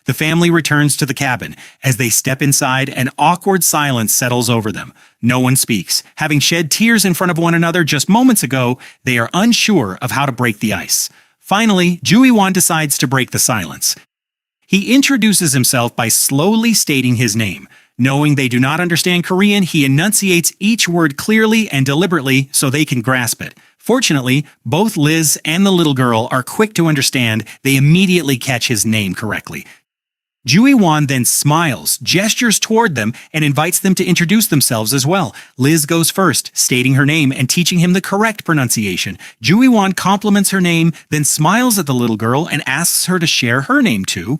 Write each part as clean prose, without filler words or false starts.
The family returns to the cabin. As they step inside, an awkward silence settles over them. No one speaks. Having shed tears in front of one another just moments ago, they are unsure of how to break the ice. Finally, Ju-won decides to break the silence. He introduces himself by slowly stating his name. Knowing they do not understand Korean, he enunciates each word clearly and deliberately so they can grasp it. Fortunately, both Liz and the little girl are quick to understand. They immediately catch his name correctly. Ju-won then smiles, gestures toward them, and invites them to introduce themselves as well. Liz goes first, stating her name and teaching him the correct pronunciation. Ju-won compliments her name, then smiles at the little girl and asks her to share her name too.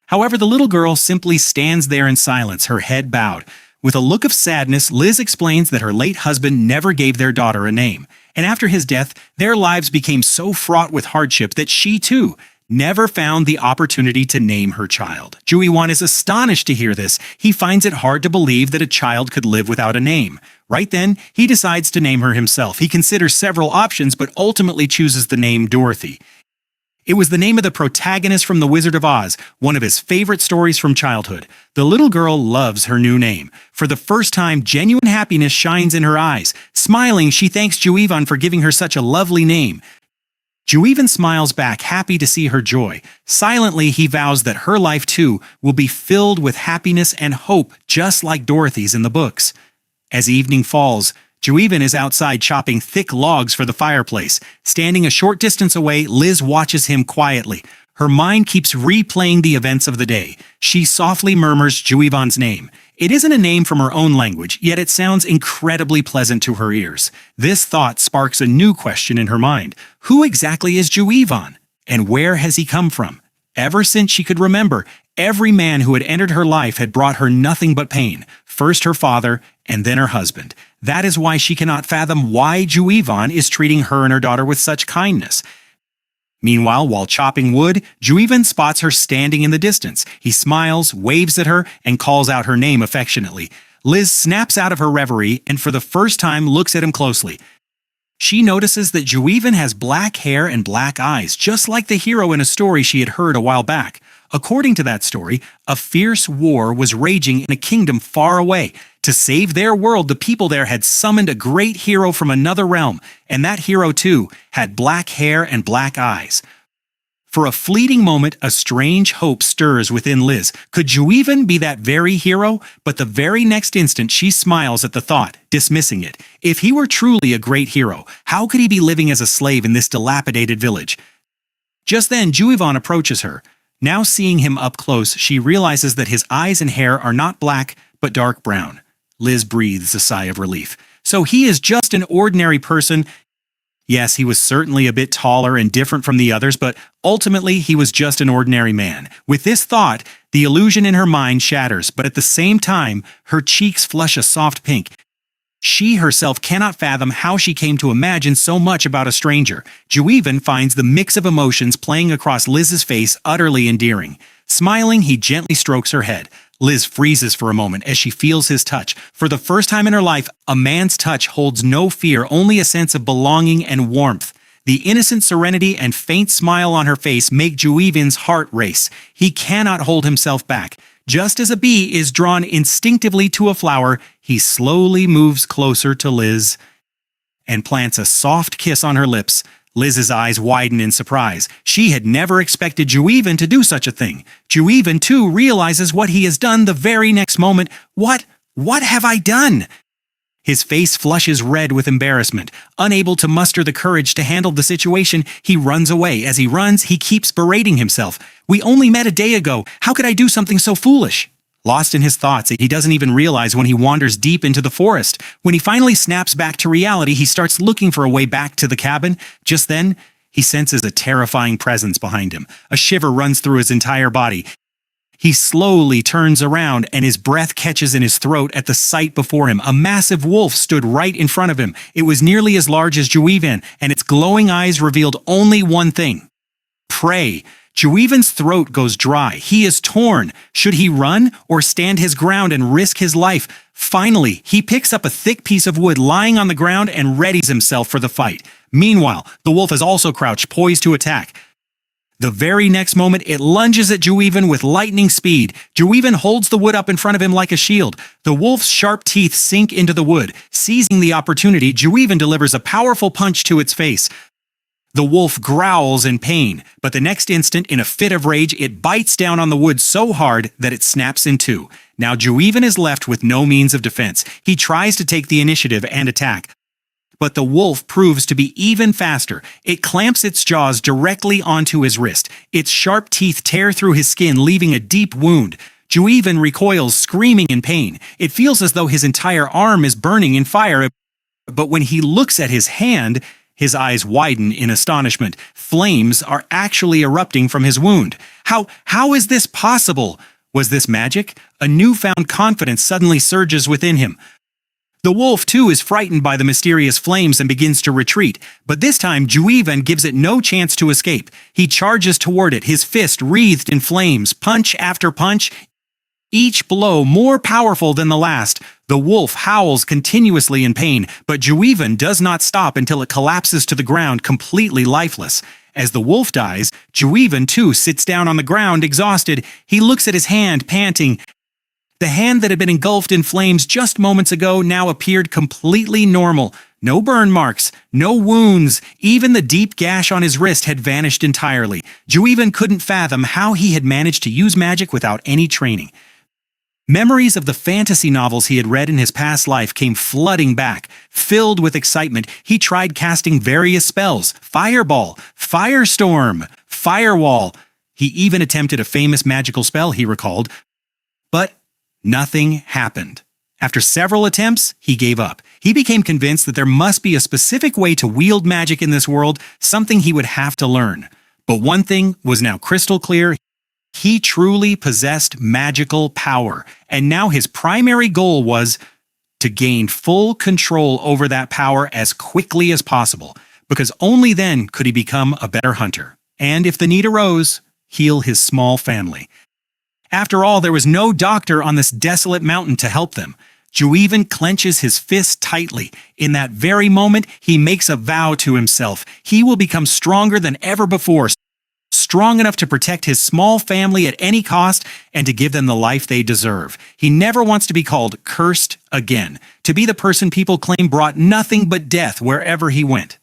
However, the little girl simply stands there in silence, her head bowed. With a look of sadness, Liz explains that her late husband never gave their daughter a name, and after his death, their lives became so fraught with hardship that she too never found the opportunity to name her child. Ju-won is astonished to hear this. He finds it hard to believe that a child could live without a name. Right then, he decides to name her himself. He considers several options, but ultimately chooses the name Dorothy. It was the name of the protagonist from The Wizard of Oz, one of his favorite stories from childhood. The little girl loves her new name. For the first time, genuine happiness shines in her eyes. Smiling, she thanks Ju-won for giving her such a lovely name. Ju-won smiles back, happy to see her joy. Silently, he vows that her life too will be filled with happiness and hope, just like Dorothy's in the books. As evening falls, Ju-won is outside chopping thick logs for the fireplace. Standing a short distance away, Liz watches him quietly. Her mind keeps replaying the events of the day. She softly murmurs Ju-won's name. It isn't a name from her own language, yet it sounds incredibly pleasant to her ears. This thought sparks a new question in her mind. Who exactly is Ju-won? And where has he come from? Ever since she could remember, every man who had entered her life had brought her nothing but pain. First her father, and then her husband. That is why she cannot fathom why Ju-won is treating her and her daughter with such kindness. Meanwhile, while chopping wood, Ju-won spots her standing in the distance. He smiles, waves at her, and calls out her name affectionately. Liz snaps out of her reverie and for the first time looks at him closely. She notices that Ju-won has black hair and black eyes, just like the hero in a story she had heard a while back. According to that story, a fierce war was raging in a kingdom far away. To save their world, the people there had summoned a great hero from another realm, and that hero too had black hair and black eyes. For a fleeting moment, a strange hope stirs within Liz. Could Ju-won be that very hero? But the very next instant, she smiles at the thought, dismissing it. If he were truly a great hero, how could he be living as a slave in this dilapidated village? Just then, Ju-won approaches her. Now seeing him up close, she realizes that his eyes and hair are not black, but dark brown. Liz breathes a sigh of relief. So he is just an ordinary person. Yes, he was certainly a bit taller and different from the others, but ultimately he was just an ordinary man. With this thought, the illusion in her mind shatters, but at the same time, her cheeks flush a soft pink. She herself cannot fathom how she came to imagine so much about a stranger. Ju-won finds the mix of emotions playing across Liz's face utterly endearing. Smiling, he gently strokes her head. Liz freezes for a moment as she feels his touch. For the first time in her life, a man's touch holds no fear, only a sense of belonging and warmth. The innocent serenity and faint smile on her face make Ju-won's heart race. He cannot hold himself back. Just as a bee is drawn instinctively to a flower, he slowly moves closer to Liz and plants a soft kiss on her lips. Liz's eyes widen in surprise. She had never expected Ju-won to do such a thing. Ju-won too realizes what he has done the very next moment. What have I done? His face flushes red with embarrassment. Unable to muster the courage to handle the situation, he runs away. As he runs, he keeps berating himself. We only met a day ago. How could I do something so foolish? Lost in his thoughts, he doesn't even realize when he wanders deep into the forest. When he finally snaps back to reality, he starts looking for a way back to the cabin. Just then, he senses a terrifying presence behind him. A shiver runs through his entire body. He slowly turns around and his breath catches in his throat at the sight before him. A massive wolf stood right in front of him. It was nearly as large as Ju-won, and its glowing eyes revealed only one thing: prey. Ju-won's throat goes dry. He is torn. Should he run or stand his ground and risk his life? Finally, he picks up a thick piece of wood lying on the ground and readies himself for the fight. Meanwhile, the wolf is also crouched, poised to attack. The very next moment, it lunges at Juiven with lightning speed. Juiven holds the wood up in front of him like a shield. The wolf's sharp teeth sink into the wood. Seizing the opportunity, Juiven delivers a powerful punch to its face. The wolf growls in pain, but the next instant, in a fit of rage, it bites down on the wood so hard that it snaps in two. Now Juiven is left with no means of defense. He tries to take the initiative and attack, but the wolf proves to be even faster. It clamps its jaws directly onto his wrist. Its sharp teeth tear through his skin, leaving a deep wound. Juiven recoils, screaming in pain. It feels as though his entire arm is burning in fire, but when he looks at his hand, his eyes widen in astonishment. Flames are actually erupting from his wound. How is this possible? Was this magic? A newfound confidence suddenly surges within him. The wolf, too, is frightened by the mysterious flames and begins to retreat, but this time Juiven gives it no chance to escape. He charges toward it, his fist wreathed in flames, punch after punch, each blow more powerful than the last. The wolf howls continuously in pain, but Juiven does not stop until it collapses to the ground, completely lifeless. As the wolf dies, Juiven, too, sits down on the ground, exhausted. He looks at his hand, panting. The hand that had been engulfed in flames just moments ago now appeared completely normal. No burn marks, no wounds, even the deep gash on his wrist had vanished entirely. Juiven couldn't fathom how he had managed to use magic without any training. Memories of the fantasy novels he had read in his past life came flooding back. Filled with excitement, he tried casting various spells: Fireball, Firestorm, Firewall. He even attempted a famous magical spell he recalled, but nothing happened. After several attempts, he gave up. He became convinced that there must be a specific way to wield magic in this world, something he would have to learn. But one thing was now crystal clear. He truly possessed magical power, and now his primary goal was to gain full control over that power as quickly as possible, because only then could he become a better hunter, and if the need arose, heal his small family. After all, there was no doctor on this desolate mountain to help them. Juiven clenches his fist tightly. In that very moment, he makes a vow to himself. He will become stronger than ever before, strong enough to protect his small family at any cost and to give them the life they deserve. He never wants to be called cursed again, to be the person people claim brought nothing but death wherever he went.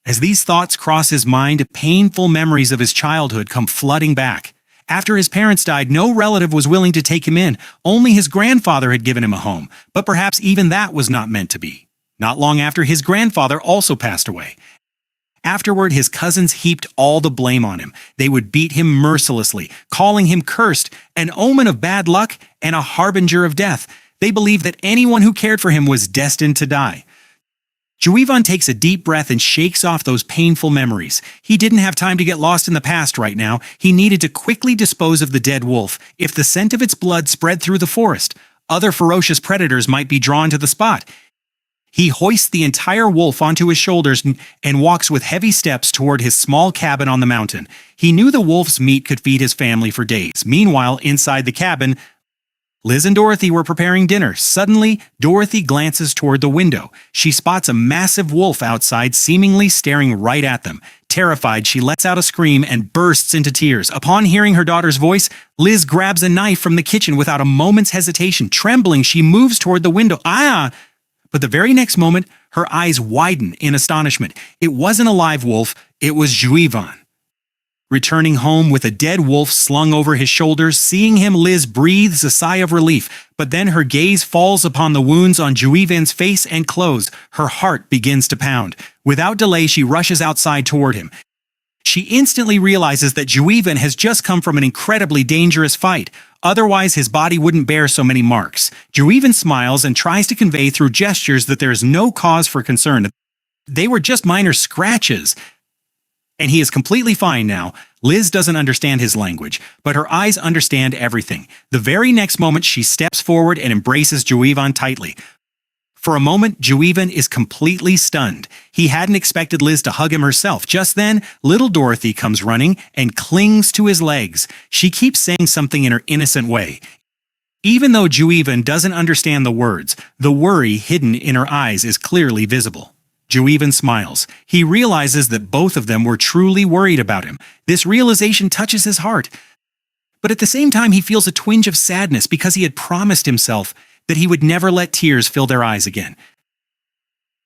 As these thoughts cross his mind, painful memories of his childhood come flooding back. After his parents died, no relative was willing to take him in. Only his grandfather had given him a home, but perhaps even that was not meant to be. Not long after, his grandfather also passed away. Afterward, his cousins heaped all the blame on him. They would beat him mercilessly, calling him cursed, an omen of bad luck, and a harbinger of death. They believed that anyone who cared for him was destined to die. Juiven takes a deep breath and shakes off those painful memories. He didn't have time to get lost in the past right now. He needed to quickly dispose of the dead wolf. If the scent of its blood spread through the forest, other ferocious predators might be drawn to the spot. He hoists the entire wolf onto his shoulders and walks with heavy steps toward his small cabin on the mountain. He knew the wolf's meat could feed his family for days. Meanwhile, inside the cabin, Liz and Dorothy were preparing dinner. Suddenly, Dorothy glances toward the window. She spots a massive wolf outside, seemingly staring right at them. Terrified, she lets out a scream and bursts into tears. Upon hearing her daughter's voice, Liz grabs a knife from the kitchen without a moment's hesitation. Trembling, she moves toward the window. But the very next moment, her eyes widen in astonishment. It wasn't a live wolf, it was Juiven. Returning home with a dead wolf slung over his shoulders, seeing him, Liz breathes a sigh of relief, but then her gaze falls upon the wounds on Juiven's face and clothes. Her heart begins to pound. Without delay, she rushes outside toward him. She instantly realizes that Juiven has just come from an incredibly dangerous fight. Otherwise, his body wouldn't bear so many marks. Juiven smiles and tries to convey through gestures that there is no cause for concern. They were just minor scratches, and he is completely fine now. Liz doesn't understand his language, but her eyes understand everything. The very next moment, she steps forward and embraces Juiven tightly. For a moment, Juiven is completely stunned. He hadn't expected Liz to hug him herself. Just then, little Dorothy comes running and clings to his legs. She keeps saying something in her innocent way. Even though Juiven doesn't understand the words, the worry hidden in her eyes is clearly visible. Ju even smiles. He realizes that both of them were truly worried about him. This realization touches his heart. But at the same time, he feels a twinge of sadness because he had promised himself that he would never let tears fill their eyes again.